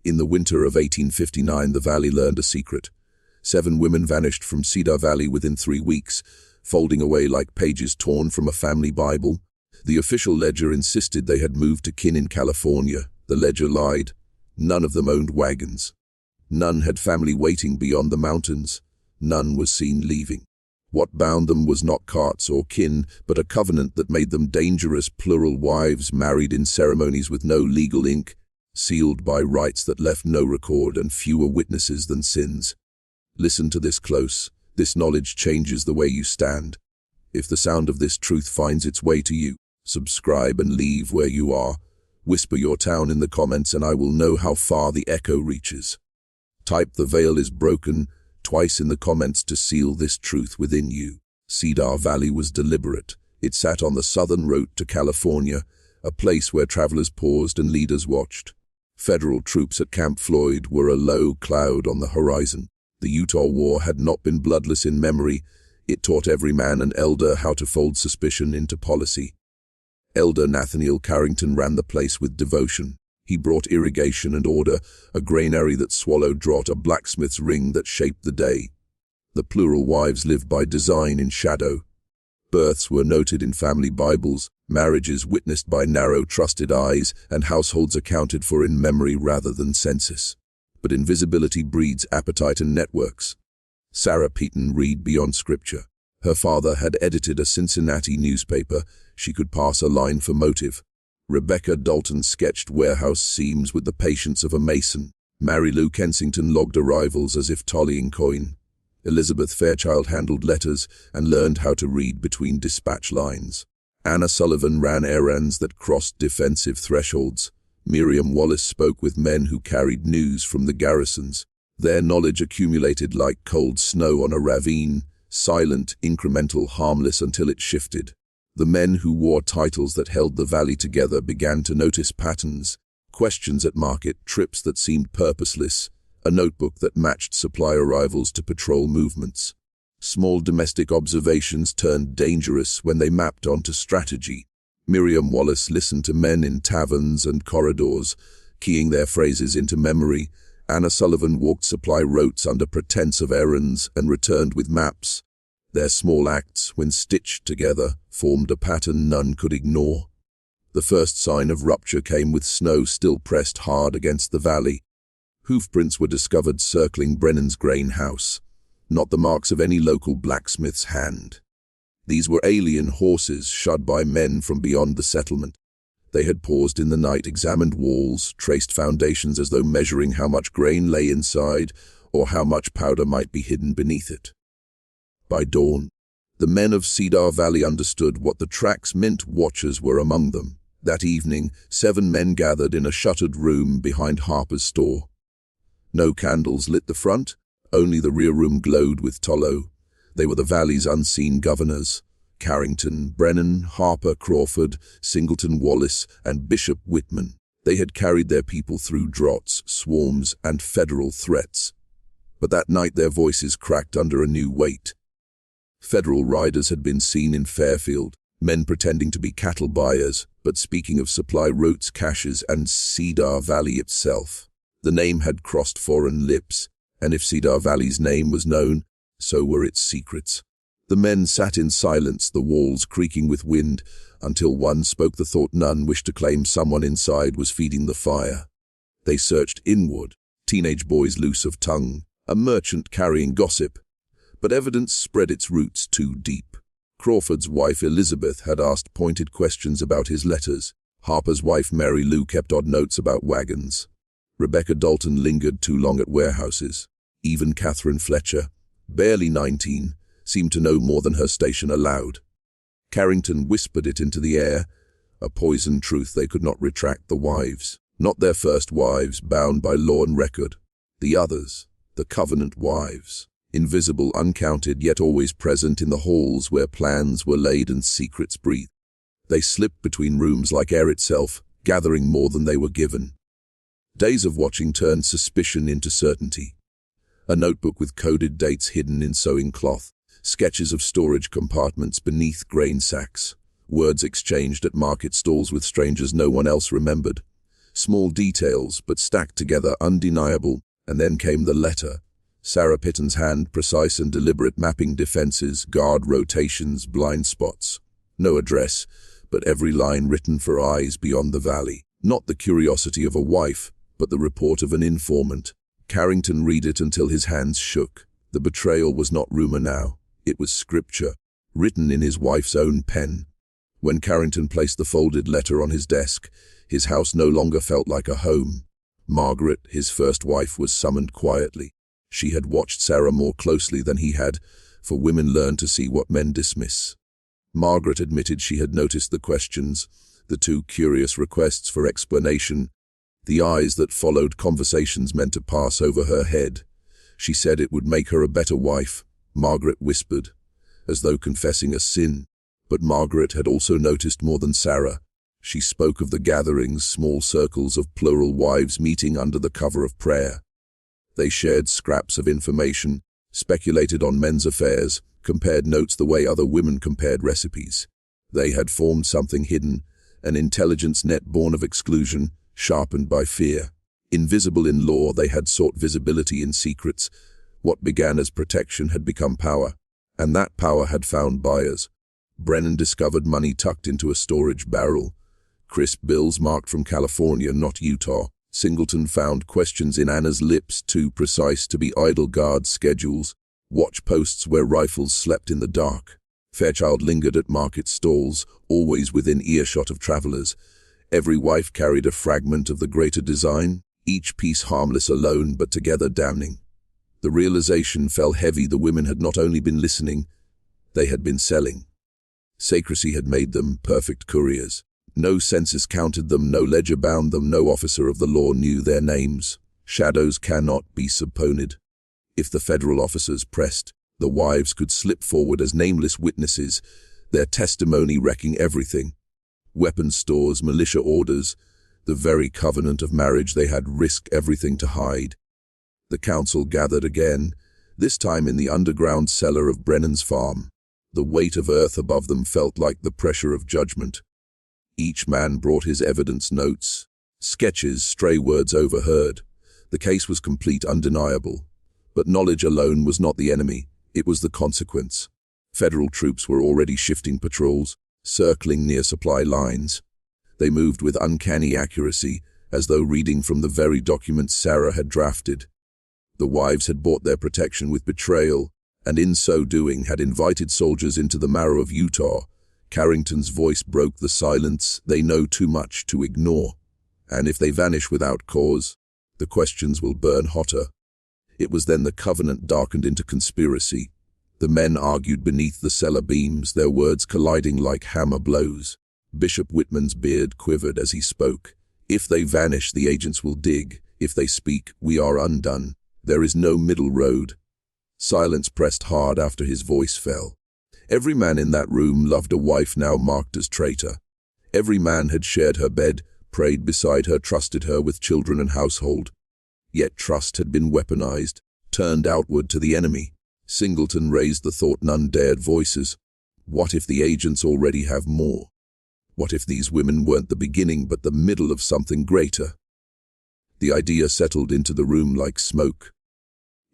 In the winter of 1859, the valley learned a secret. 7 women vanished from Cedar Valley within 3 weeks, folding away like pages torn from a family Bible. The official ledger insisted they had moved to kin in California. The ledger lied. None of them owned wagons. None had family waiting beyond the mountains. None was seen leaving. What bound them was not carts or kin, but a covenant that made them dangerous plural wives married in ceremonies with no legal ink, sealed by rites that left no record and fewer witnesses than sins. Listen to this close. This knowledge changes the way you stand. If the sound of this truth finds its way to you, subscribe and leave where you are. Whisper your town in the comments and I will know how far the echo reaches. Type "the veil is broken" twice in the comments to seal this truth within you. Cedar Valley was deliberate. It sat on the southern road to California, a place where travelers paused and leaders watched. Federal troops at Camp Floyd were a low cloud on the horizon. The Utah War had not been bloodless in memory. It taught every man and elder how to fold suspicion into policy. Elder Nathaniel Carrington ran the place with devotion. He brought irrigation and order, a granary that swallowed drought, a blacksmith's ring that shaped the day. The plural wives lived by design in shadow. Births were noted in family Bibles, marriages witnessed by narrow, trusted eyes, and households accounted for in memory rather than census. But invisibility breeds appetite and networks. Sarah Peaton read beyond scripture. Her father had edited a Cincinnati newspaper. She could pass a line for motive. Rebecca Dalton sketched warehouse seams with the patience of a mason. Mary Lou Kensington logged arrivals as if tallying coin. Elizabeth Fairchild handled letters and learned how to read between dispatch lines. Anna Sullivan ran errands that crossed defensive thresholds. Miriam Wallace spoke with men who carried news from the garrisons. Their knowledge accumulated like cold snow on a ravine, silent, incremental, harmless until it shifted. The men who wore titles that held the valley together began to notice patterns, questions at market, trips that seemed purposeless, a notebook that matched supply arrivals to patrol movements. Small domestic observations turned dangerous when they mapped onto strategy. Miriam Wallace listened to men in taverns and corridors, keying their phrases into memory. Anna Sullivan walked supply routes under pretense of errands and returned with maps. Their small acts, when stitched together, formed a pattern none could ignore. The first sign of rupture came with snow still pressed hard against the valley. Hoofprints were discovered circling Brennan's grain house, not the marks of any local blacksmith's hand. These were alien horses shod by men from beyond the settlement. They had paused in the night, examined walls, traced foundations as though measuring how much grain lay inside or how much powder might be hidden beneath it. By dawn, the men of Cedar Valley understood what the tracks meant. Watchers were among them. That evening, 7 men gathered in a shuttered room behind Harper's store. No candles lit the front, only the rear room glowed with tallow. They were the valley's unseen governors: Carrington, Brennan, Harper, Crawford, Singleton, Wallace, and Bishop Whitman. They had carried their people through droughts, swarms, and federal threats. But that night their voices cracked under a new weight. Federal riders had been seen in Fairfield, men pretending to be cattle buyers, but speaking of supply routes, caches, and Cedar Valley itself. The name had crossed foreign lips, and if Cedar Valley's name was known, so were its secrets. The men sat in silence, the walls creaking with wind, until one spoke the thought none wished to claim. Someone inside was feeding the fire. They searched inward, teenage boys loose of tongue, a merchant carrying gossip, but evidence spread its roots too deep. Crawford's wife Elizabeth had asked pointed questions about his letters. Harper's wife Mary Lou kept odd notes about wagons. Rebecca Dalton lingered too long at warehouses. Even Catherine Fletcher, barely 19, seemed to know more than her station allowed. Carrington whispered it into the air, a poisoned truth they could not retract. The wives, not their first wives, bound by law and record. The others, the covenant wives, invisible, uncounted, yet always present in the halls where plans were laid and secrets breathed. They slipped between rooms like air itself, gathering more than they were given. Days of watching turned suspicion into certainty. A notebook with coded dates hidden in sewing cloth, sketches of storage compartments beneath grain sacks, words exchanged at market stalls with strangers no one else remembered. Small details, but stacked together, undeniable. And then came the letter. Sarah Pitton's hand, precise and deliberate, mapping defenses, guard rotations, blind spots. No address, but every line written for eyes beyond the valley. Not the curiosity of a wife, but the report of an informant. Carrington read it until his hands shook. The betrayal was not rumor now. It was scripture, written in his wife's own pen. When Carrington placed the folded letter on his desk, his house no longer felt like a home. Margaret, his first wife, was summoned quietly. She had watched Sarah more closely than he had, for women learn to see what men dismiss. Margaret admitted she had noticed the questions, the two curious requests for explanation, the eyes that followed conversations meant to pass over her head. She said it would make her a better wife, Margaret whispered, as though confessing a sin. But Margaret had also noticed more than Sarah. She spoke of the gatherings, small circles of plural wives meeting under the cover of prayer. They shared scraps of information, speculated on men's affairs, compared notes the way other women compared recipes. They had formed something hidden, an intelligence net born of exclusion, sharpened by fear. Invisible in law, they had sought visibility in secrets. What began as protection had become power, and that power had found buyers. Brennan discovered money tucked into a storage barrel. Crisp bills marked from California, not Utah. Singleton found questions in Anna's lips too precise to be idle guard schedules, watch posts where rifles slept in the dark. Fairchild lingered at market stalls, always within earshot of travelers. Every wife carried a fragment of the greater design, each piece harmless alone but together damning. The realization fell heavy. The women had not only been listening, they had been selling. Secrecy had made them perfect couriers. No census counted them, no ledger bound them, no officer of the law knew their names. Shadows cannot be subpoenaed. If the federal officers pressed, the wives could slip forward as nameless witnesses, their testimony wrecking everything. Weapons stores, militia orders, the very covenant of marriage they had risked everything to hide. The council gathered again, this time in the underground cellar of Brennan's farm. The weight of earth above them felt like the pressure of judgment. Each man brought his evidence notes, sketches, stray words overheard. The case was complete, undeniable. But knowledge alone was not the enemy, it was the consequence. Federal troops were already shifting patrols, circling near supply lines. They moved with uncanny accuracy, as though reading from the very documents Sarah had drafted. The wives had bought their protection with betrayal, and in so doing had invited soldiers into the marrow of Utah. Carrington's voice broke the silence. They know too much to ignore. And if they vanish without cause, the questions will burn hotter. It was then the covenant darkened into conspiracy. The men argued beneath the cellar beams, their words colliding like hammer blows. Bishop Whitman's beard quivered as he spoke. If they vanish, the agents will dig. If they speak, we are undone. There is no middle road. Silence pressed hard after his voice fell. Every man in that room loved a wife now marked as traitor. Every man had shared her bed, prayed beside her, trusted her with children and household. Yet trust had been weaponized, turned outward to the enemy. Singleton raised the thought none dared voices. What if the agents already have more? What if these women weren't the beginning but the middle of something greater? The idea settled into the room like smoke.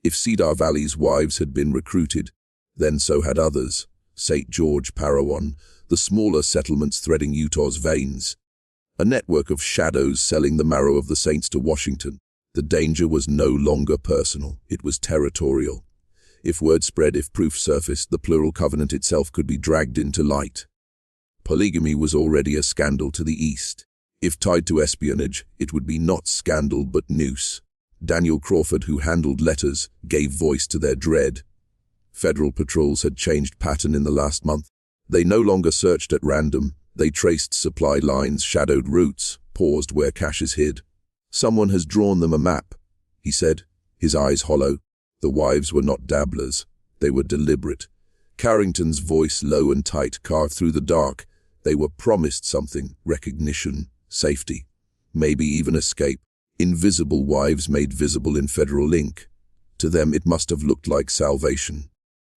If Cedar Valley's wives had been recruited, then so had others. St. George, Parowan, the smaller settlements threading Utah's veins. A network of shadows selling the marrow of the saints to Washington. The danger was no longer personal, it was territorial. If word spread, if proof surfaced, the plural covenant itself could be dragged into light. Polygamy was already a scandal to the east. If tied to espionage, it would be not scandal but noose. Daniel Crawford, who handled letters, gave voice to their dread. Federal patrols had changed pattern in the last month. They no longer searched at random. They traced supply lines, shadowed routes, paused where caches hid. Someone has drawn them a map, he said, his eyes hollow. The wives were not dabblers. They were deliberate. Carrington's voice, low and tight, carved through the dark. They were promised something, recognition, safety, maybe even escape. Invisible wives made visible in federal ink. To them it must have looked like salvation.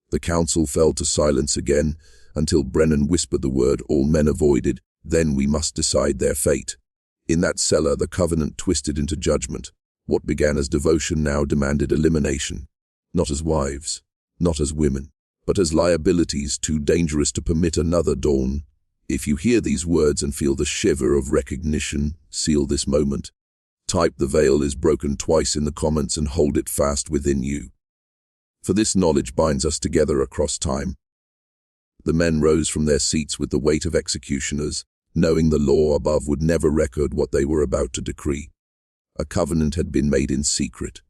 The council fell to silence again, until Brennan whispered the word all men avoided. Then we must decide their fate. In that cellar, the covenant twisted into judgment. What began as devotion now demanded elimination, not as wives, not as women, but as liabilities too dangerous to permit another dawn. If you hear these words and feel the shiver of recognition, seal this moment. Type "the veil is broken" twice in the comments and hold it fast within you. For this knowledge binds us together across time. The men rose from their seats with the weight of executioners, knowing the law above would never record what they were about to decree. A covenant had been made in secret.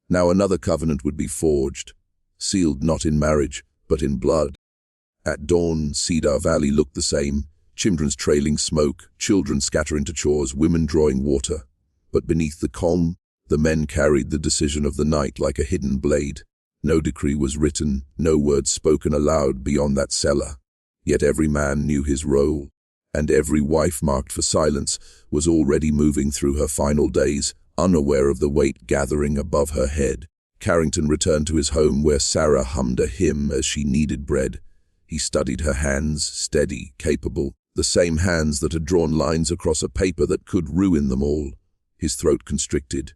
Now another covenant would be forged, sealed not in marriage, but in blood. At dawn, Cedar Valley looked the same, chimneys trailing smoke, children scattering to chores, women drawing water. But beneath the calm, the men carried the decision of the night like a hidden blade. No decree was written, no word spoken aloud beyond that cellar. Yet every man knew his role, and every wife marked for silence was already moving through her final days, unaware of the weight gathering above her head. Carrington returned to his home where Sarah hummed a hymn as she kneaded bread. He studied her hands, steady, capable, the same hands that had drawn lines across a paper that could ruin them all. His throat constricted.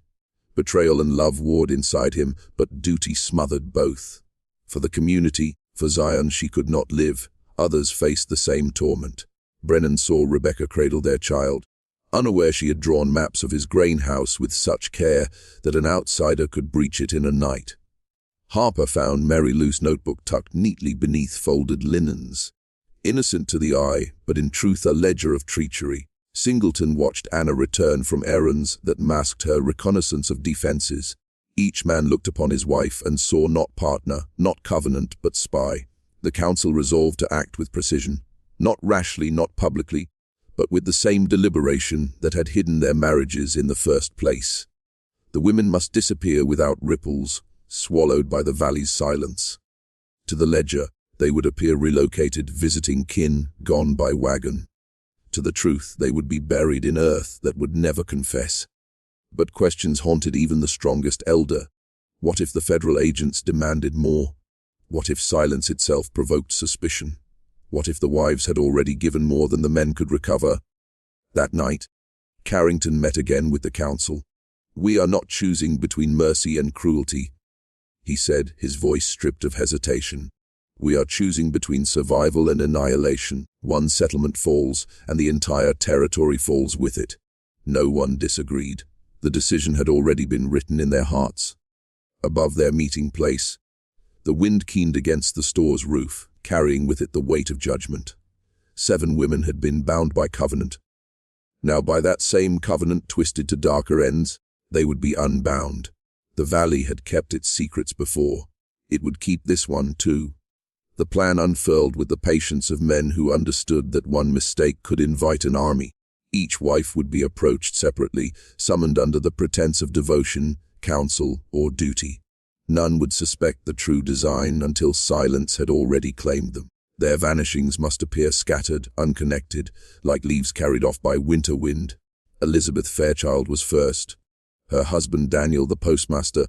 Betrayal and love warred inside him, but duty smothered both. For the community, for Zion, she could not live. Others faced the same torment. Brennan saw Rebecca cradle their child. Unaware she had drawn maps of his grain house with such care that an outsider could breach it in a night. Harper found Mary Lou's notebook tucked neatly beneath folded linens. Innocent to the eye, but in truth a ledger of treachery. Singleton watched Anna return from errands that masked her reconnaissance of defenses. Each man looked upon his wife and saw not partner, not covenant, but spy. The council resolved to act with precision, not rashly, not publicly, but with the same deliberation that had hidden their marriages in the first place. The women must disappear without ripples, swallowed by the valley's silence. To the ledger, they would appear relocated, visiting kin, gone by wagon. To the truth, they would be buried in earth that would never confess. But questions haunted even the strongest elder. What if the federal agents demanded more? What if silence itself provoked suspicion? What if the wives had already given more than the men could recover? That night, Carrington met again with the council. "We are not choosing between mercy and cruelty," he said, his voice stripped of hesitation. "We are choosing between survival and annihilation. One settlement falls, and the entire territory falls with it." No one disagreed. The decision had already been written in their hearts. Above their meeting place, the wind keened against the store's roof, carrying with it the weight of judgment. 7 women had been bound by covenant. Now by that same covenant twisted to darker ends, they would be unbound. The valley had kept its secrets before. It would keep this one too. The plan unfurled with the patience of men who understood that one mistake could invite an army. Each wife would be approached separately, summoned under the pretense of devotion, counsel, or duty. None would suspect the true design until silence had already claimed them. Their vanishings must appear scattered, unconnected, like leaves carried off by winter wind. Elizabeth Fairchild was first. Her husband Daniel, the postmaster,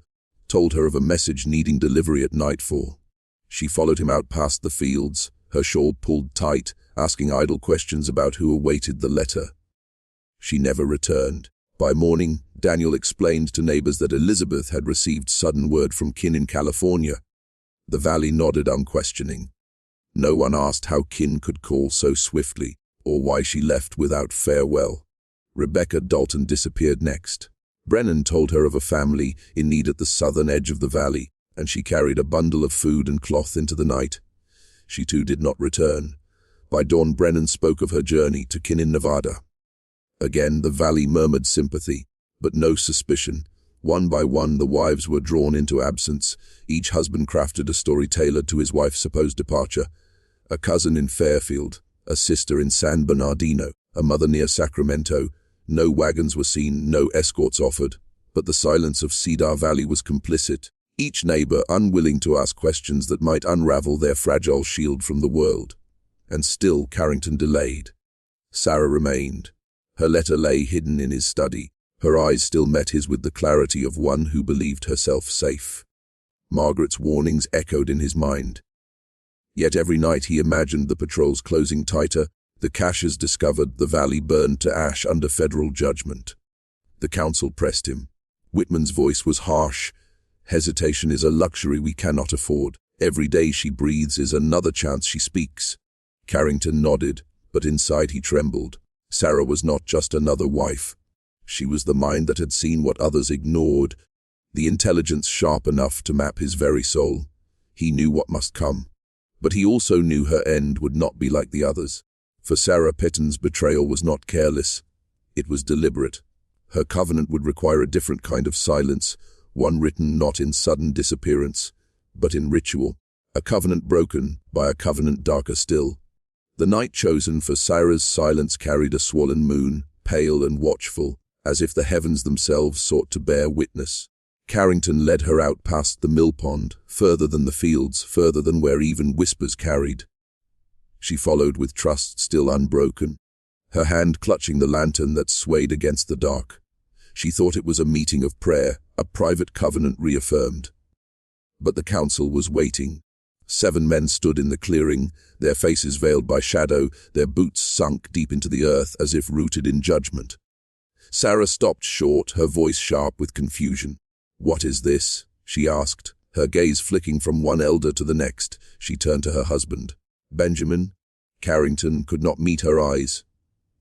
told her of a message needing delivery at nightfall. She followed him out past the fields, her shawl pulled tight, asking idle questions about who awaited the letter. She never returned. By morning, Daniel explained to neighbors that Elizabeth had received sudden word from kin in California. The valley nodded unquestioning. No one asked how kin could call so swiftly, or why she left without farewell. Rebecca Dalton disappeared next. Brennan told her of a family in need at the southern edge of the valley, and she carried a bundle of food and cloth into the night. She too did not return. By dawn, Brennan spoke of her journey to kin in Nevada. Again, the valley murmured sympathy, but no suspicion. One by one, the wives were drawn into absence. Each husband crafted a story tailored to his wife's supposed departure. A cousin in Fairfield, a sister in San Bernardino, a mother near Sacramento. No wagons were seen, no escorts offered, but the silence of Cedar Valley was complicit. Each neighbor unwilling to ask questions that might unravel their fragile shield from the world. And still Carrington delayed. Sarah remained. Her letter lay hidden in his study. Her eyes still met his with the clarity of one who believed herself safe. Margaret's warnings echoed in his mind. Yet every night he imagined the patrols closing tighter, The caches discovered the valley burned to ash under federal judgment. The council pressed him. Whitman's voice was harsh. Hesitation is a luxury we cannot afford. Every day she breathes is another chance she speaks. Carrington nodded, but inside he trembled. Sarah was not just another wife. She was the mind that had seen what others ignored, the intelligence sharp enough to map his very soul. He knew what must come. But he also knew her end would not be like the others. For Sarah Petton's betrayal was not careless. It was deliberate. Her covenant would require a different kind of silence, one written not in sudden disappearance, but in ritual. A covenant broken by a covenant darker still. The night chosen for Sarah's silence carried a swollen moon, pale and watchful, as if the heavens themselves sought to bear witness. Carrington led her out past the mill pond, further than the fields, further than where even whispers carried. She followed with trust still unbroken, her hand clutching the lantern that swayed against the dark. She thought it was a meeting of prayer, a private covenant reaffirmed. But the council was waiting. 7 men stood in the clearing, their faces veiled by shadow, their boots sunk deep into the earth as if rooted in judgment. Sarah stopped short, her voice sharp with confusion. "What is this?" she asked, her gaze flicking from one elder to the next. She turned to her husband. "Benjamin?" Carrington could not meet her eyes.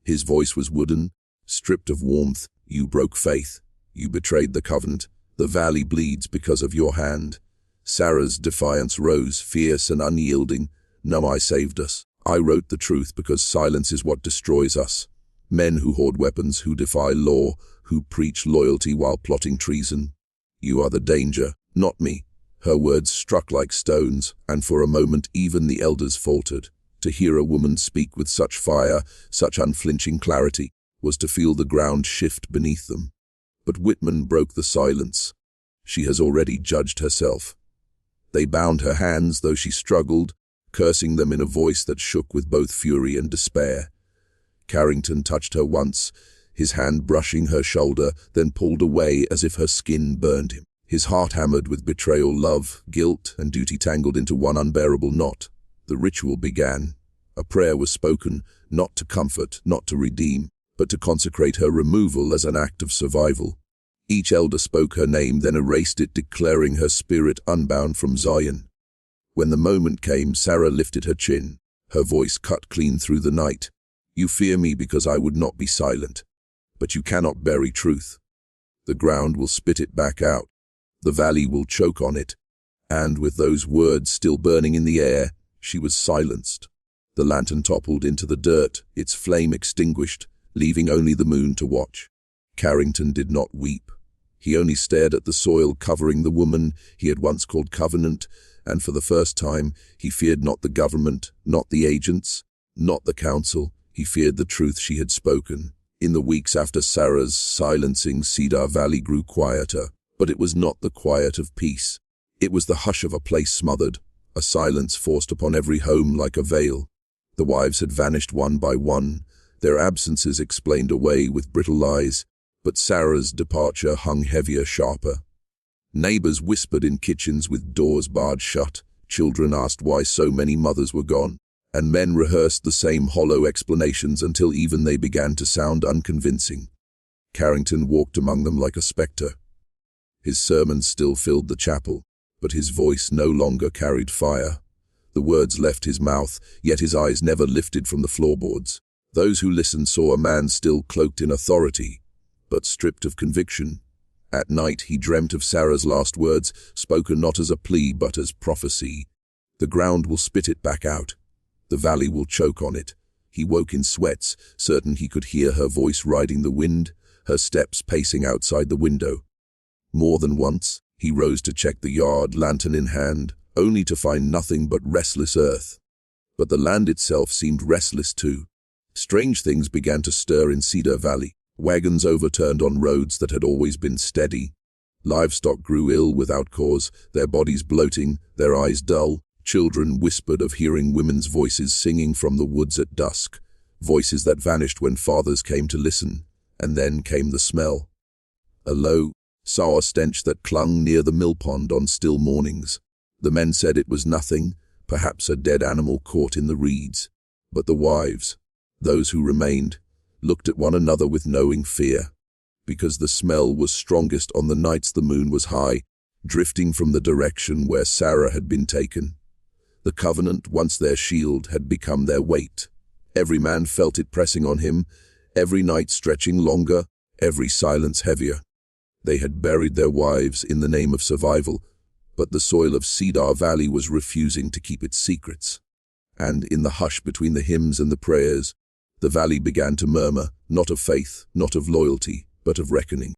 His voice was wooden, stripped of warmth. "You broke faith. You betrayed the covenant. The valley bleeds because of your hand." Sarah's defiance rose, fierce and unyielding. "No, I saved us. I wrote the truth because silence is what destroys us. Men who hoard weapons, who defy law, who preach loyalty while plotting treason. You are the danger, not me." Her words struck like stones, and for a moment even the elders faltered. To hear a woman speak with such fire, such unflinching clarity, was to feel the ground shift beneath them. But Whitman broke the silence. She has already judged herself. They bound her hands, though she struggled, cursing them in a voice that shook with both fury and despair. Carrington touched her once, his hand brushing her shoulder, then pulled away as if her skin burned him. His heart hammered with betrayal, love, guilt, and duty tangled into one unbearable knot. The ritual began. A prayer was spoken, not to comfort, not to redeem, but to consecrate her removal as an act of survival. Each elder spoke her name, then erased it, declaring her spirit unbound from Zion. When the moment came, Sarah lifted her chin, her voice cut clean through the night. "You fear me because I would not be silent. But you cannot bury truth. The ground will spit it back out. The valley will choke on it." And with those words still burning in the air, she was silenced. The lantern toppled into the dirt, its flame extinguished, leaving only the moon to watch. Carrington did not weep. He only stared at the soil covering the woman he had once called covenant, and for the first time he feared not the government, not the agents, not the council. He feared the truth she had spoken. In the weeks after Sarah's silencing, Cedar Valley grew quieter, but it was not the quiet of peace. It was the hush of a place smothered, a silence forced upon every home like a veil. The wives had vanished one by one, their absences explained away with brittle lies, but Sarah's departure hung heavier, sharper. Neighbors whispered in kitchens with doors barred shut, children asked why so many mothers were gone, and men rehearsed the same hollow explanations until even they began to sound unconvincing. Carrington walked among them like a spectre. His sermons still filled the chapel, but his voice no longer carried fire. The words left his mouth, yet his eyes never lifted from the floorboards. Those who listened saw a man still cloaked in authority, but stripped of conviction. At night he dreamt of Sarah's last words, spoken not as a plea but as prophecy. "The ground will spit it back out. The valley will choke on it." He woke in sweats, certain he could hear her voice riding the wind, her steps pacing outside the window. More than once, he rose to check the yard, lantern in hand, only to find nothing but restless earth. But the land itself seemed restless too. Strange things began to stir in Cedar Valley. Wagons overturned on roads that had always been steady. Livestock grew ill without cause, their bodies bloating, their eyes dull. Children whispered of hearing women's voices singing from the woods at dusk, voices that vanished when fathers came to listen, and then came the smell. A low, sour stench that clung near the mill pond on still mornings. The men said it was nothing, perhaps a dead animal caught in the reeds. But the wives, Those who remained looked at one another with knowing fear, because the smell was strongest on the nights the moon was high, drifting from the direction where Sarah had been taken. The covenant, once their shield, had become their weight. Every man felt it pressing on him, every night stretching longer, every silence heavier. They had buried their wives in the name of survival, but the soil of Cedar Valley was refusing to keep its secrets. And in the hush between the hymns and the prayers, the valley began to murmur, not of faith, not of loyalty, but of reckoning.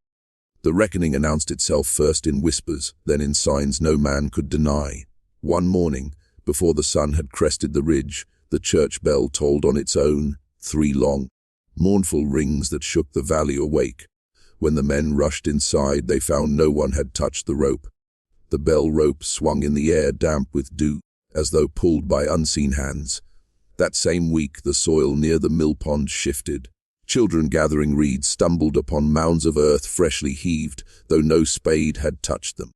The reckoning announced itself first in whispers, then in signs no man could deny. One morning, before the sun had crested the ridge, the church bell tolled on its own, 3 long, mournful rings that shook the valley awake. When the men rushed inside, they found no one had touched the rope. The bell rope swung in the air, damp with dew, as though pulled by unseen hands. That same week, the soil near the mill pond shifted. Children gathering reeds stumbled upon mounds of earth freshly heaved, though no spade had touched them.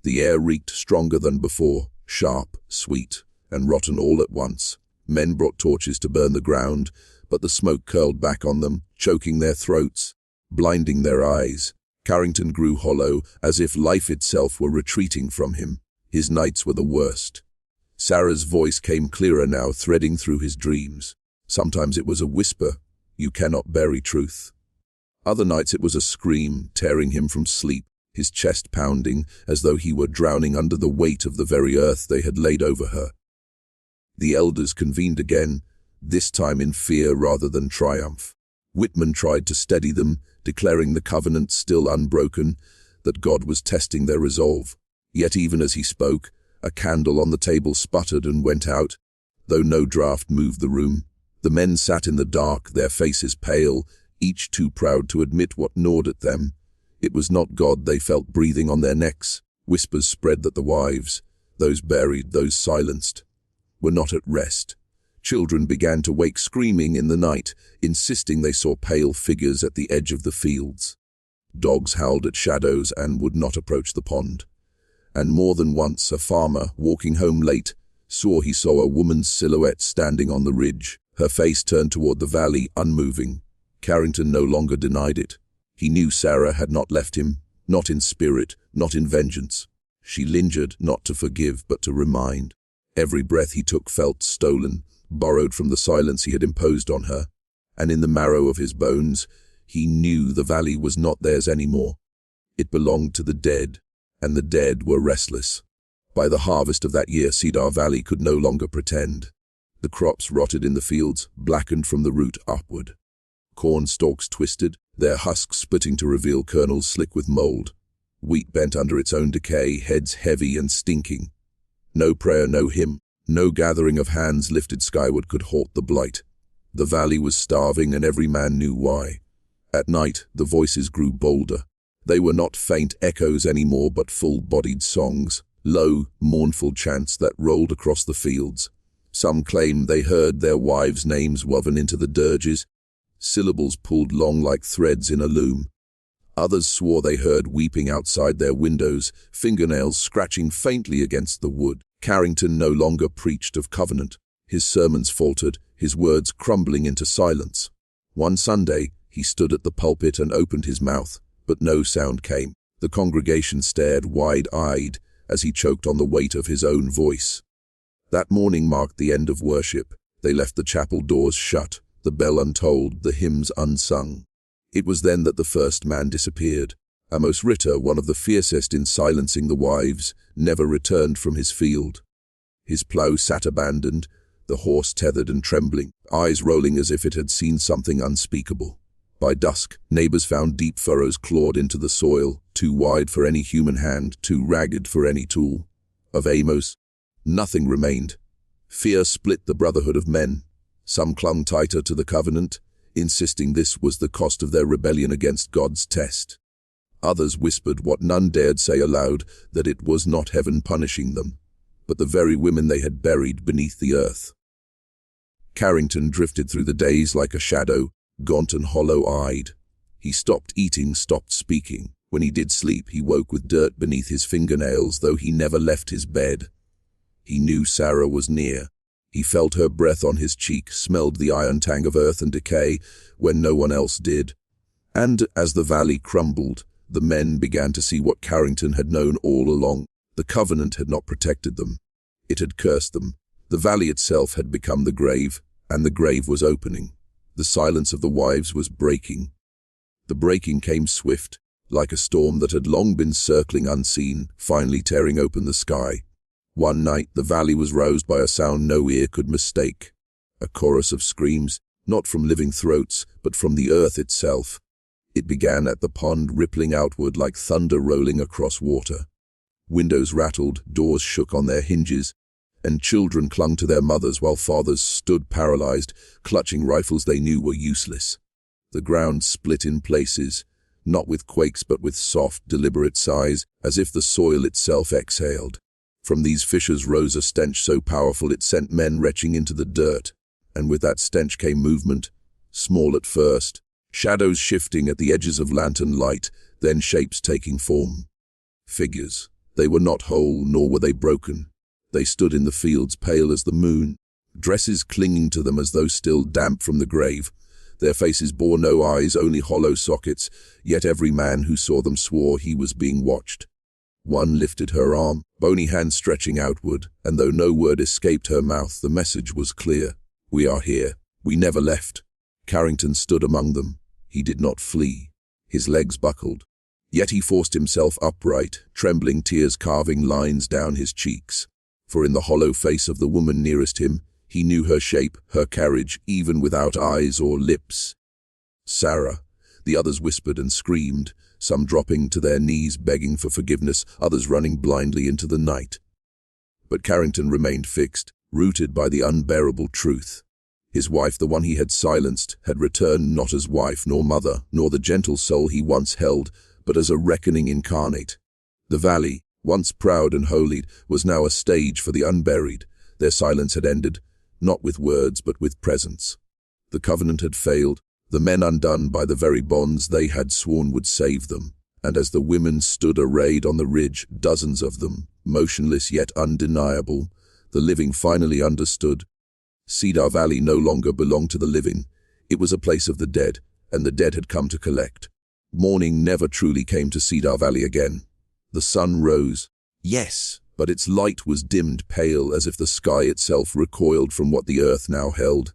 The air reeked stronger than before, sharp, sweet, and rotten all at once. Men brought torches to burn the ground, but the smoke curled back on them, choking their throats, blinding their eyes. Carrington grew hollow, as if life itself were retreating from him. His nights were the worst. Sarah's voice came clearer now, threading through his dreams. Sometimes it was a whisper, "You cannot bury truth." Other nights it was a scream, tearing him from sleep, his chest pounding, as though he were drowning under the weight of the very earth they had laid over her. The elders convened again, this time in fear rather than triumph. Whitman tried to steady them, declaring the covenant still unbroken, that God was testing their resolve. Yet even as he spoke, a candle on the table sputtered and went out, though no draught moved the room. The men sat in the dark, their faces pale, each too proud to admit what gnawed at them. It was not God they felt breathing on their necks. Whispers spread that the wives, those buried, those silenced, were not at rest. Children began to wake screaming in the night, insisting they saw pale figures at the edge of the fields. Dogs howled at shadows and would not approach the pond. And more than once a farmer, walking home late, he saw a woman's silhouette standing on the ridge, her face turned toward the valley, unmoving. Carrington no longer denied it. He knew Sarah had not left him, not in spirit, not in vengeance. She lingered, not to forgive, but to remind. Every breath he took felt stolen, borrowed from the silence he had imposed on her. And in the marrow of his bones, he knew the valley was not theirs anymore. It belonged to the dead, and the dead were restless. By the harvest of that year, Cedar Valley could no longer pretend. The crops rotted in the fields, blackened from the root upward. Corn stalks twisted, their husks splitting to reveal kernels slick with mold. Wheat bent under its own decay, heads heavy and stinking. No prayer, no hymn, no gathering of hands lifted skyward could halt the blight. The valley was starving, and every man knew why. At night, the voices grew bolder. They were not faint echoes anymore, but full-bodied songs, low, mournful chants that rolled across the fields. Some claimed they heard their wives' names woven into the dirges, syllables pulled long like threads in a loom. Others swore they heard weeping outside their windows, fingernails scratching faintly against the wood. Carrington no longer preached of covenant. His sermons faltered, his words crumbling into silence. One Sunday, he stood at the pulpit and opened his mouth, but no sound came. The congregation stared wide-eyed as he choked on the weight of his own voice. That morning marked the end of worship. They left the chapel doors shut, the bell untolled, the hymns unsung. It was then that the first man disappeared. Amos Ritter, one of the fiercest in silencing the wives, never returned from his field. His plough sat abandoned, the horse tethered and trembling, eyes rolling as if it had seen something unspeakable. By dusk, neighbors found deep furrows clawed into the soil, too wide for any human hand, too ragged for any tool. Of Amos, nothing remained. Fear split the brotherhood of men. Some clung tighter to the covenant, insisting this was the cost of their rebellion against God's test. Others whispered what none dared say aloud, that it was not heaven punishing them, but the very women they had buried beneath the earth. Carrington drifted through the days like a shadow, gaunt and hollow-eyed. He stopped eating, stopped speaking. When he did sleep, he woke with dirt beneath his fingernails, though he never left his bed. He knew Sarah was near. He felt her breath on his cheek, smelled the iron tang of earth and decay when no one else did. And as the valley crumbled, the men began to see what Carrington had known all along. The covenant had not protected them. It had cursed them. The valley itself had become the grave, and the grave was opening. The silence of the wives was breaking. The breaking came swift, like a storm that had long been circling unseen, finally tearing open the sky. One night the valley was roused by a sound no ear could mistake. A chorus of screams, not from living throats, but from the earth itself. It began at the pond, rippling outward like thunder rolling across water. Windows rattled, doors shook on their hinges, and children clung to their mothers while fathers stood paralyzed, clutching rifles they knew were useless. The ground split in places, not with quakes but with soft, deliberate sighs, as if the soil itself exhaled. From these fissures rose a stench so powerful it sent men retching into the dirt, and with that stench came movement, small at first, shadows shifting at the edges of lantern light, then shapes taking form. Figures. They were not whole, nor were they broken. They stood in the fields, pale as the moon, dresses clinging to them as though still damp from the grave. Their faces bore no eyes, only hollow sockets, yet every man who saw them swore he was being watched. One lifted her arm, bony hand stretching outward, and though no word escaped her mouth, the message was clear. We are here. We never left. Carrington stood among them. He did not flee. His legs buckled. Yet he forced himself upright, trembling, tears carving lines down his cheeks. For in the hollow face of the woman nearest him, he knew her shape, her carriage, even without eyes or lips. Sarah. The others whispered and screamed, some dropping to their knees begging for forgiveness, others running blindly into the night. But Carrington remained fixed, rooted by the unbearable truth. His wife, the one he had silenced, had returned not as wife nor mother, nor the gentle soul he once held, but as a reckoning incarnate. The valley, once proud and holy, was now a stage for the unburied. Their silence had ended, not with words but with presence. The covenant had failed, the men undone by the very bonds they had sworn would save them. And as the women stood arrayed on the ridge, dozens of them, motionless yet undeniable, the living finally understood. Cedar Valley no longer belonged to the living. It was a place of the dead, and the dead had come to collect. Morning never truly came to Cedar Valley again. The sun rose. Yes, but its light was dimmed pale as if the sky itself recoiled from what the earth now held.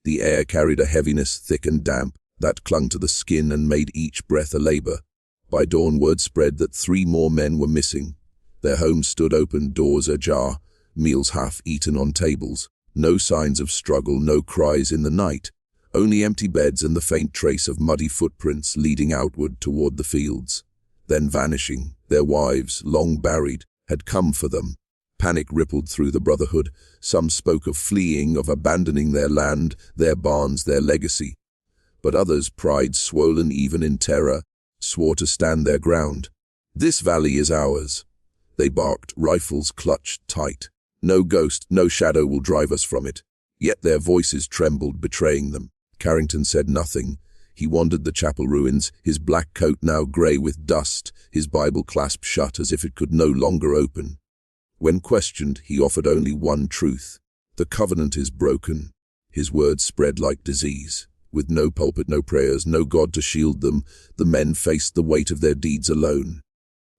The air carried a heaviness thick and damp that clung to the skin and made each breath a labor. By dawn word spread that 3 more men were missing. Their homes stood open, doors ajar, meals half eaten on tables. No signs of struggle, no cries in the night. Only empty beds and the faint trace of muddy footprints leading outward toward the fields. Then vanishing, their wives, long buried, had come for them. Panic rippled through the brotherhood. Some spoke of fleeing, of abandoning their land, their barns, their legacy. But others, pride swollen even in terror, swore to stand their ground. This valley is ours. They barked, rifles clutched tight. No ghost, no shadow will drive us from it. Yet their voices trembled, betraying them. Carrington said nothing. He wandered the chapel ruins, his black coat now grey with dust, his Bible clasped shut as if it could no longer open. When questioned, he offered only one truth. The covenant is broken. His words spread like disease. With no pulpit, no prayers, no God to shield them, the men faced the weight of their deeds alone.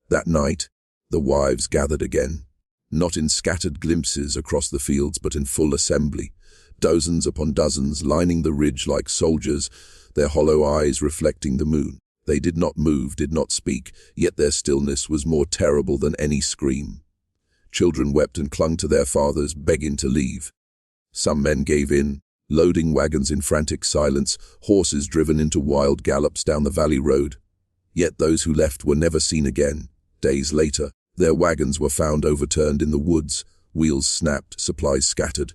That night, the wives gathered again. Not in scattered glimpses across the fields, but in full assembly. Dozens upon dozens lining the ridge like soldiers, their hollow eyes reflecting the moon. They did not move, did not speak, yet their stillness was more terrible than any scream. Children wept and clung to their fathers, begging to leave. Some men gave in, loading wagons in frantic silence, horses driven into wild gallops down the valley road. Yet those who left were never seen again. Days later, their wagons were found overturned in the woods, wheels snapped, supplies scattered.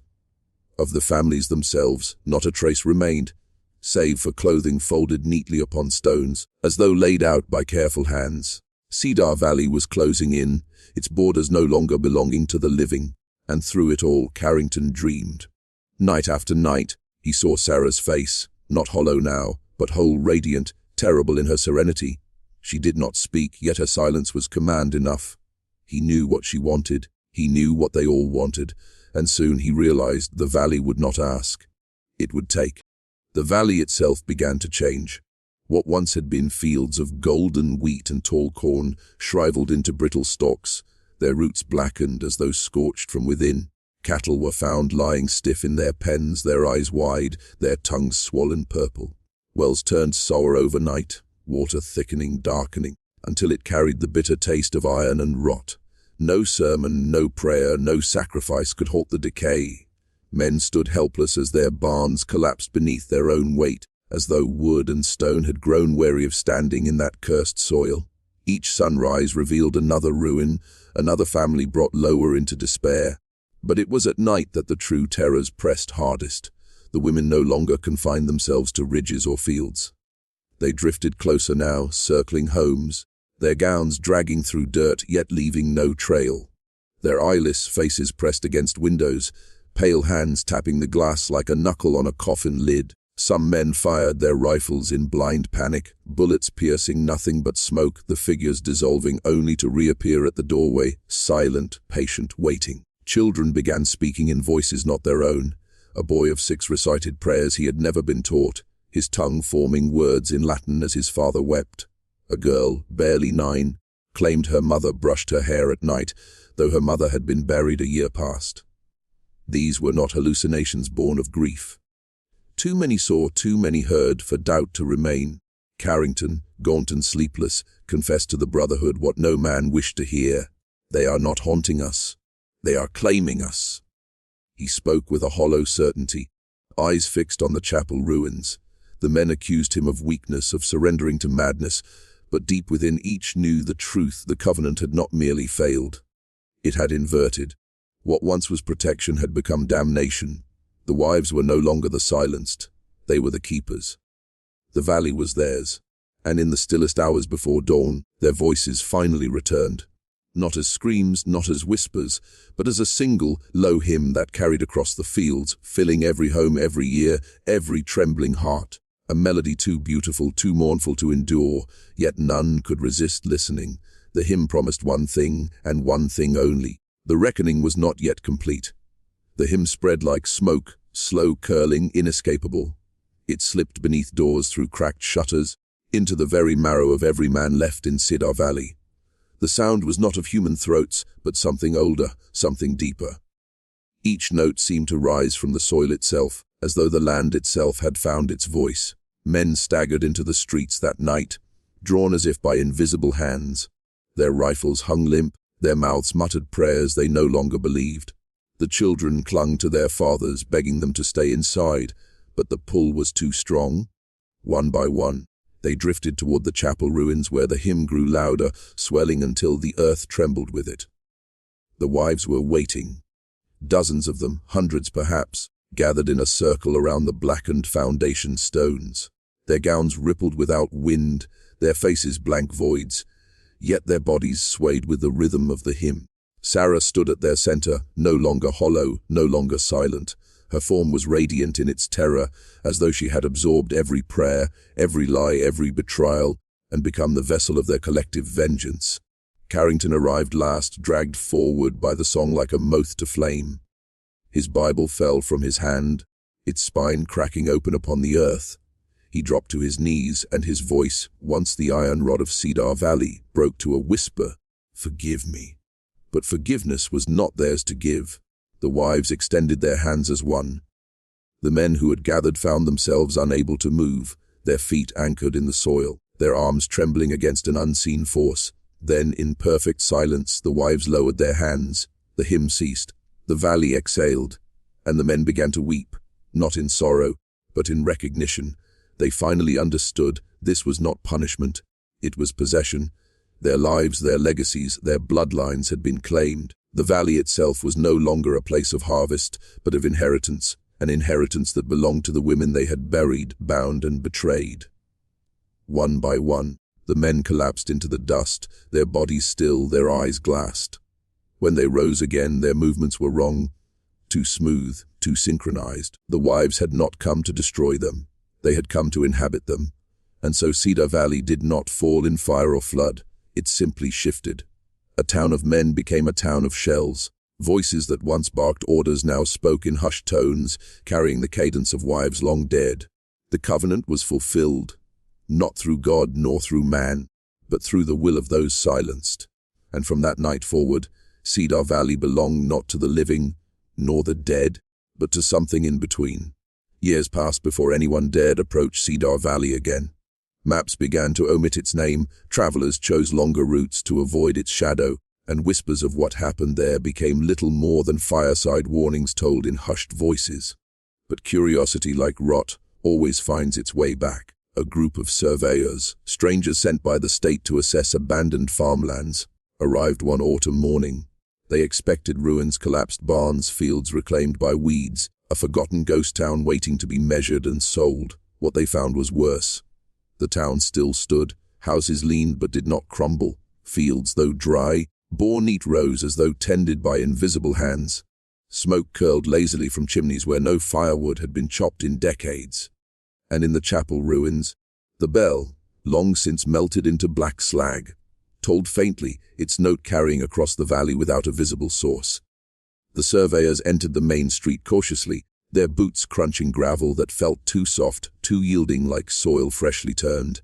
Of the families themselves, not a trace remained, save for clothing folded neatly upon stones, as though laid out by careful hands. Cedar Valley was closing in, its borders no longer belonging to the living, and through it all Carrington dreamed. Night after night, he saw Sarah's face, not hollow now, but whole, radiant, terrible in her serenity. She did not speak, yet her silence was command enough. He knew what she wanted, he knew what they all wanted, and soon he realized the valley would not ask. It would take. The valley itself began to change. What once had been fields of golden wheat and tall corn shriveled into brittle stalks, their roots blackened as though scorched from within. Cattle were found lying stiff in their pens, their eyes wide, their tongues swollen purple. Wells turned sour overnight, water thickening, darkening, until it carried the bitter taste of iron and rot. No sermon, no prayer, no sacrifice could halt the decay. Men stood helpless as their barns collapsed beneath their own weight, as though wood and stone had grown weary of standing in that cursed soil. Each sunrise revealed another ruin, another family brought lower into despair. But it was at night that the true terrors pressed hardest. The women no longer confined themselves to ridges or fields. They drifted closer now, circling homes, their gowns dragging through dirt yet leaving no trail. Their eyeless faces pressed against windows, pale hands tapping the glass like a knuckle on a coffin lid. Some men fired their rifles in blind panic, bullets piercing nothing but smoke, the figures dissolving only to reappear at the doorway, silent, patient, waiting. Children began speaking in voices not their own. A boy of 6 recited prayers he had never been taught, his tongue forming words in Latin as his father wept. A girl, barely 9, claimed her mother brushed her hair at night, though her mother had been buried a year past. These were not hallucinations born of grief. Too many saw, too many heard for doubt to remain. Carrington, gaunt and sleepless, confessed to the Brotherhood what no man wished to hear. They are not haunting us. They are claiming us. He spoke with a hollow certainty, eyes fixed on the chapel ruins. The men accused him of weakness, of surrendering to madness, but deep within each knew the truth. The covenant had not merely failed. It had inverted. What once was protection had become damnation. The wives were no longer the silenced. They were the keepers. The valley was theirs, and in the stillest hours before dawn, their voices finally returned. Not as screams, not as whispers, but as a single, low hymn that carried across the fields, filling every home every year, every trembling heart. A melody too beautiful, too mournful to endure, yet none could resist listening. The hymn promised one thing, and one thing only. The reckoning was not yet complete. The hymn spread like smoke, slow curling, inescapable. It slipped beneath doors, through cracked shutters, into the very marrow of every man left in Cedar Valley. The sound was not of human throats, but something older, something deeper. Each note seemed to rise from the soil itself, as though the land itself had found its voice. Men staggered into the streets that night, drawn as if by invisible hands. Their rifles hung limp, their mouths muttered prayers they no longer believed. The children clung to their fathers, begging them to stay inside, but the pull was too strong. One by one, they drifted toward the chapel ruins where the hymn grew louder, swelling until the earth trembled with it. The wives were waiting. Dozens of them, hundreds perhaps, gathered in a circle around the blackened foundation stones. Their gowns rippled without wind, their faces blank voids, yet their bodies swayed with the rhythm of the hymn. Sarah stood at their center, no longer hollow, no longer silent. Her form was radiant in its terror, as though she had absorbed every prayer, every lie, every betrayal, and become the vessel of their collective vengeance. Carrington arrived last, dragged forward by the song like a moth to flame. His Bible fell from his hand, its spine cracking open upon the earth. He dropped to his knees, and his voice, once the iron rod of Cedar Valley, broke to a whisper, "Forgive me." But forgiveness was not theirs to give. The wives extended their hands as one. The men who had gathered found themselves unable to move, their feet anchored in the soil, their arms trembling against an unseen force. Then, in perfect silence, the wives lowered their hands. The hymn ceased. The valley exhaled, and the men began to weep, not in sorrow, but in recognition. They finally understood this was not punishment, it was possession. Their lives, their legacies, their bloodlines had been claimed. The valley itself was no longer a place of harvest, but of inheritance, an inheritance that belonged to the women they had buried, bound, and betrayed. One by one, the men collapsed into the dust, their bodies still, their eyes glassed. When they rose again, their movements were wrong, too smooth, too synchronized. The wives had not come to destroy them. They had come to inhabit them. And so Cedar Valley did not fall in fire or flood. It simply shifted. A town of men became a town of shells. Voices that once barked orders now spoke in hushed tones, carrying the cadence of wives long dead. The covenant was fulfilled, not through God nor through man, but through the will of those silenced. And from that night forward, Cedar Valley belonged not to the living, nor the dead, but to something in between. Years passed before anyone dared approach Cedar Valley again. Maps began to omit its name, travelers chose longer routes to avoid its shadow, and whispers of what happened there became little more than fireside warnings told in hushed voices. But curiosity, like rot, always finds its way back. A group of surveyors, strangers sent by the state to assess abandoned farmlands, arrived one autumn morning. They expected ruins, collapsed barns, fields reclaimed by weeds, a forgotten ghost town waiting to be measured and sold. What they found was worse. The town still stood, houses leaned but did not crumble. Fields, though dry, bore neat rows as though tended by invisible hands. Smoke curled lazily from chimneys where no firewood had been chopped in decades. And in the chapel ruins, the bell, long since melted into black slag, tolled faintly, its note carrying across the valley without a visible source. The surveyors entered the main street cautiously, their boots crunching gravel that felt too soft, too yielding like soil freshly turned.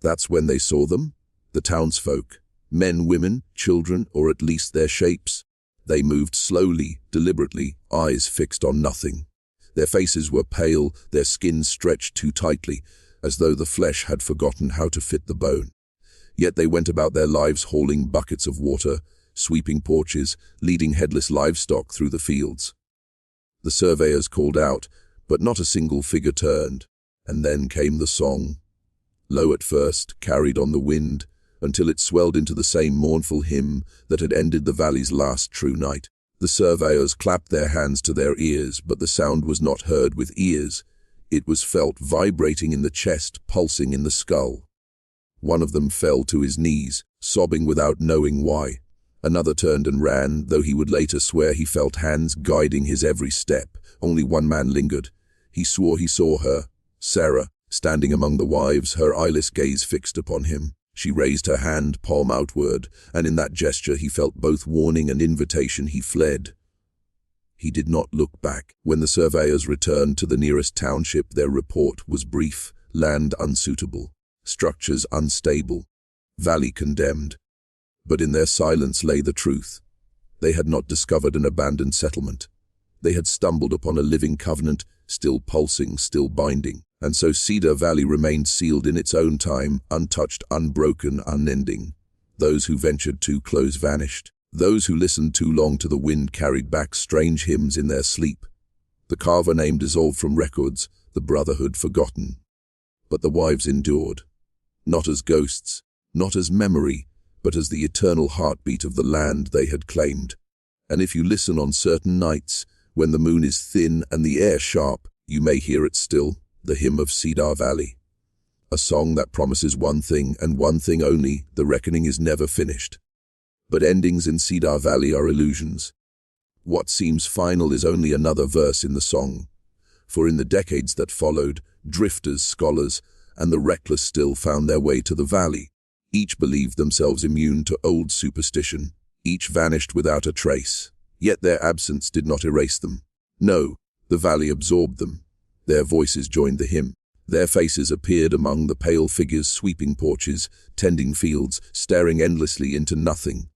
That's when they saw them, the townsfolk, men, women, children, or at least their shapes. They moved slowly, deliberately, eyes fixed on nothing. Their faces were pale, their skins stretched too tightly, as though the flesh had forgotten how to fit the bone. Yet they went about their lives hauling buckets of water, sweeping porches, leading headless livestock through the fields. The surveyors called out, but not a single figure turned, and then came the song. Low at first, carried on the wind, until it swelled into the same mournful hymn that had ended the valley's last true night. The surveyors clapped their hands to their ears, but the sound was not heard with ears. It was felt, vibrating in the chest, pulsing in the skull. One of them fell to his knees, sobbing without knowing why. Another turned and ran, though he would later swear he felt hands guiding his every step. Only one man lingered. He swore he saw her, Sarah, standing among the wives, her eyeless gaze fixed upon him. She raised her hand, palm outward, and in that gesture he felt both warning and invitation. He fled. He did not look back. When the surveyors returned to the nearest township, their report was brief: land unsuitable, structures unstable, valley condemned. But in their silence lay the truth. They had not discovered an abandoned settlement. They had stumbled upon a living covenant, still pulsing, still binding. And so Cedar Valley remained sealed in its own time, untouched, unbroken, unending. Those who ventured too close vanished. Those who listened too long to the wind carried back strange hymns in their sleep. The Carver name dissolved from records, the brotherhood forgotten. But the wives endured, not as ghosts, not as memory, but as the eternal heartbeat of the land they had claimed. And if you listen on certain nights, when the moon is thin and the air sharp, you may hear it still. The hymn of Cedar Valley. A song that promises one thing and one thing only: the reckoning is never finished. But endings in Cedar Valley are illusions. What seems final is only another verse in the song. For in the decades that followed, drifters, scholars, and the reckless still found their way to the valley. Each believed themselves immune to old superstition. Each vanished without a trace. Yet their absence did not erase them. No, the valley absorbed them. Their voices joined the hymn. Their faces appeared among the pale figures sweeping porches, tending fields, staring endlessly into nothing.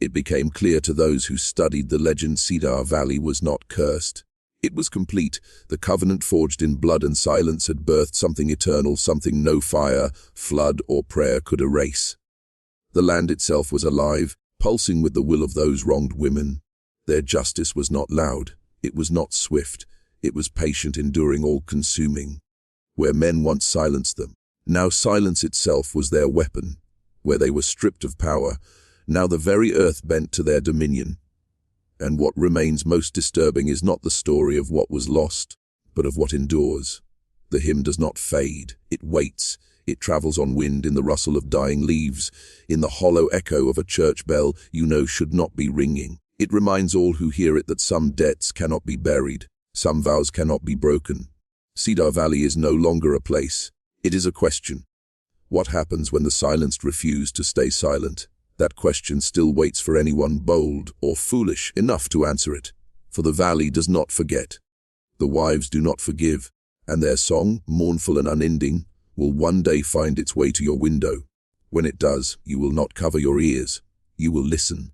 It became clear to those who studied the legend: Cedar Valley was not cursed. It was complete. The covenant forged in blood and silence had birthed something eternal, something no fire, flood, or prayer could erase. The land itself was alive, pulsing with the will of those wronged women. Their justice was not loud. It was not swift. It was patient, enduring, all-consuming. Where men once silenced them, now silence itself was their weapon. Where they were stripped of power, now the very earth bent to their dominion. And what remains most disturbing is not the story of what was lost, but of what endures. The hymn does not fade. It waits. It travels on wind, in the rustle of dying leaves, in the hollow echo of a church bell you know should not be ringing. It reminds all who hear it that some debts cannot be buried. Some vows cannot be broken. Cedar Valley is no longer a place. It is a question. What happens when the silenced refuse to stay silent? That question still waits for anyone bold or foolish enough to answer it. For the valley does not forget. The wives do not forgive, and their song, mournful and unending, will one day find its way to your window. When it does, you will not cover your ears. You will listen.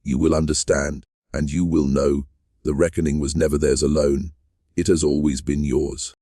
You will understand, and you will know the reckoning was never theirs alone. It has always been yours.